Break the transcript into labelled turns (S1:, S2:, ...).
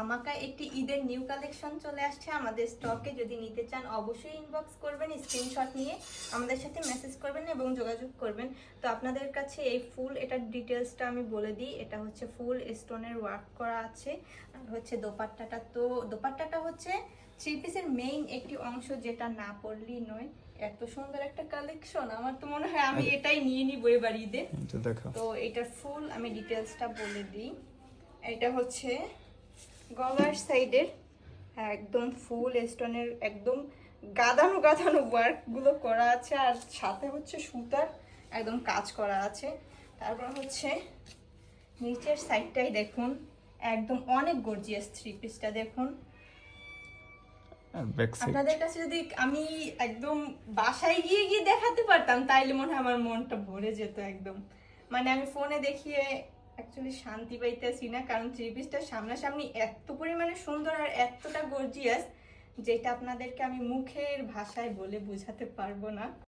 S1: ধামাকা একটি ঈদের নিউ কালেকশন চলে আসছে আমাদের স্টকে। যদি নিতে চান অবশ্যই ইনবক্স করবেন, স্ক্রিনশট নিয়ে আমাদের সাথে মেসেজ করবেন এবং যোগাযোগ করবেন। তো আপনাদের কাছে এই ফুল এটার ডিটেলসটা আমি বলে দিই। এটা হচ্ছে ফুল স্টোনের ওয়ার্ক করা আছে, আর হচ্ছে দোপাট্টাটা। তো দোপাট্টাটা হচ্ছে থ্রি পিসের মেইন একটি অংশ, যেটা না পরলেই নয়। এত সুন্দর একটা কালেকশন, আমার তো মনে হয় আমি এটাই নিয়ে নিব এবার ঈদে। তো এটার ফুল আমি ডিটেলসটা বলে দিই। এটা হচ্ছে গলার সাইডের একদম ফুল স্টোনের একদম গাদানো গাদানো ওয়ার্ক গুলো করা আছে, আর সাথে হচ্ছে সুতার একদম কাজ করা আছে। তারপর হচ্ছে নিচের সাইডটাই দেখুন, একদম অনেক গর্জিয়াস থ্রি পিসটা দেখুন। আপনাদের কাছে যদি আমি একদম বাসায় গিয়ে গিয়ে দেখাতে পারতাম তাইলে মনে হয় আমার মনটা ভরে যেত একদম। মানে আমি ফোনে দেখিয়ে অ্যাকচুয়ালি শান্তি পাইতেছি না, কারণ থ্রি পিসটা সামনাসামনি এত পরিমাণে সুন্দর আর এতটা গর্জিয়াস, যেটা আপনাদেরকে আমি মুখের ভাষায় বলে বোঝাতে পারবো না।